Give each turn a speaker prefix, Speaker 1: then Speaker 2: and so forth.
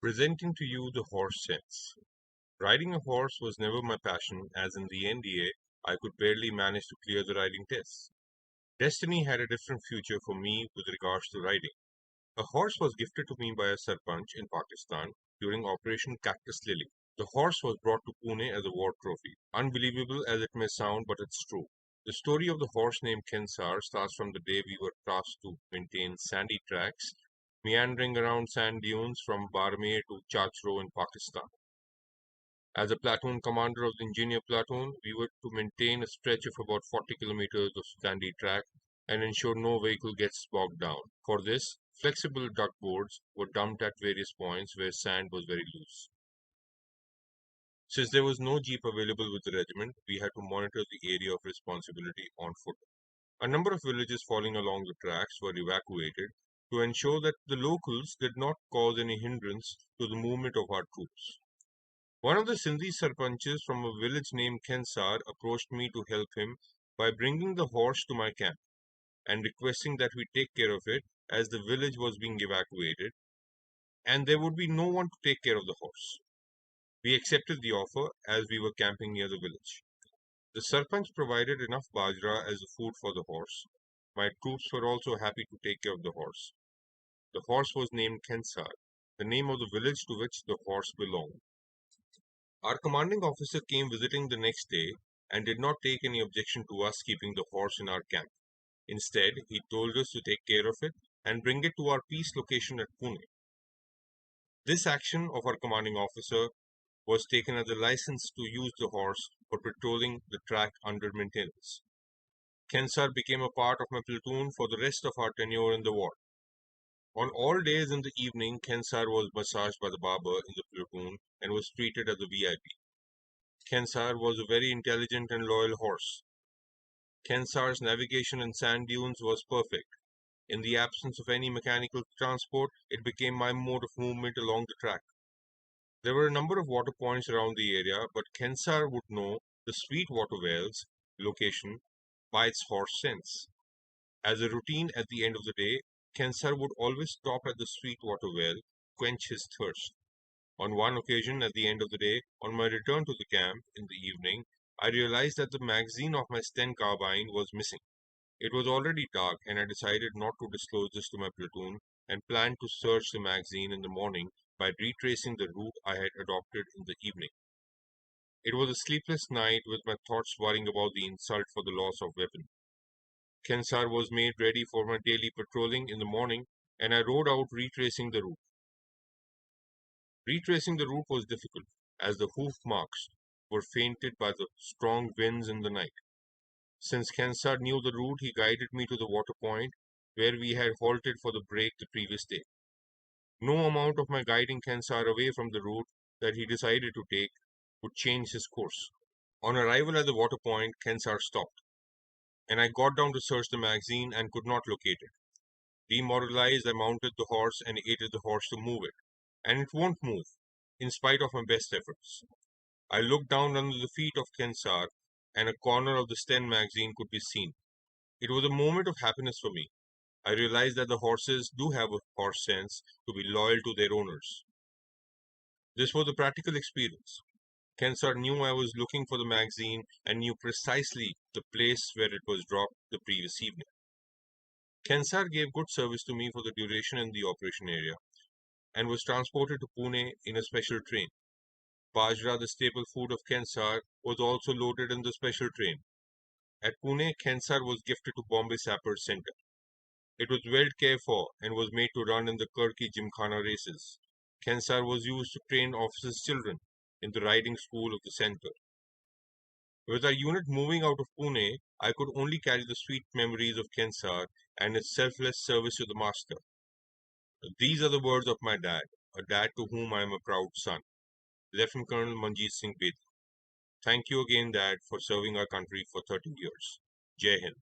Speaker 1: Presenting to you the horse sense. Riding a horse was never my passion, as in the NDA I could barely manage to clear the riding tests. Destiny had a different future for me with regards to riding. A horse was gifted to me by a sarpanch in Pakistan during Operation Cactus Lily. The horse was brought to Pune as a war trophy. Unbelievable as it may sound, but it's true. The story of the horse named Khensar starts from the day we were tasked to maintain sandy tracks, meandering around sand dunes from Barmer to Chachro in Pakistan. As a platoon commander of the engineer platoon, we were to maintain a stretch of about 40 kilometers of sandy track and ensure no vehicle gets bogged down. For this, flexible duck boards were dumped at various points where sand was very loose. Since there was no jeep available with the regiment, we had to monitor the area of responsibility on foot. A number of villages falling along the tracks were evacuated to ensure that the locals did not cause any hindrance to the movement of our troops. One of the Sindhi sarpanches from a village named Khensar approached me to help him by bringing the horse to my camp and requesting that we take care of it as the village was being evacuated and there would be no one to take care of the horse. We accepted the offer as we were camping near the village. The sarpanch provided enough bajra as food for the horse. My troops were also happy to take care of the horse. The horse was named Khensar, the name of the village to which the horse belonged. Our commanding officer came visiting the next day and did not take any objection to us keeping the horse in our camp. Instead, he told us to take care of it and bring it to our peace location at Pune. This action of our commanding officer was taken as a license to use the horse for patrolling the track under maintenance. Khensar became a part of my platoon for the rest of our tenure in the war. On all days in the evening, Khensar was massaged by the barber in the platoon and was treated as a VIP. Khensar was a very intelligent and loyal horse. Khensar's navigation in sand dunes was perfect. In the absence of any mechanical transport, it became my mode of movement along the track. There were a number of water points around the area, but Khensar would know the sweet water well's location by its horse sense. As a routine at the end of the day, Khensar would always stop at the sweet water well, quench his thirst. On one occasion at the end of the day, on my return to the camp in the evening, I realized that the magazine of my Sten carbine was missing. It was already dark, and I decided not to disclose this to my platoon and planned to search the magazine in the morning by retracing the route I had adopted in the evening. It was a sleepless night with my thoughts worrying about the insult for the loss of weapon. Khensar was made ready for my daily patrolling in the morning, and I rode out retracing the route. Retracing the route was difficult, as the hoof marks were fainted by the strong winds in the night. Since Khensar knew the route, he guided me to the water point where we had halted for the break the previous day. No amount of my guiding Khensar away from the route that he decided to take would change his course. On arrival at the water point, Khensar stopped, and I got down to search the magazine and could not locate it. Demoralized, I mounted the horse and aided the horse to move it, and it won't move, in spite of my best efforts. I looked down under the feet of Khensar, and a corner of the Sten magazine could be seen. It was a moment of happiness for me. I realized that the horses do have a horse sense to be loyal to their owners. This was a practical experience. Khensar knew I was looking for the magazine and knew precisely the place where it was dropped the previous evening. Khensar gave good service to me for the duration in the operation area and was transported to Pune in a special train. Bajra, the staple food of Khensar, was also loaded in the special train. At Pune, Khensar was gifted to Bombay Sappers Centre. It was well cared for and was made to run in the Kirki Gymkhana races. Khensar was used to train officers' children in the riding school of the centre. With our unit moving out of Pune, I could only carry the sweet memories of Khensar and its selfless service to the master. These are the words of my dad, a dad to whom I am a proud son, Lieutenant Colonel Manjeet Singh Bedi. Thank you again, Dad, for serving our country for 30 years. Jai Hind.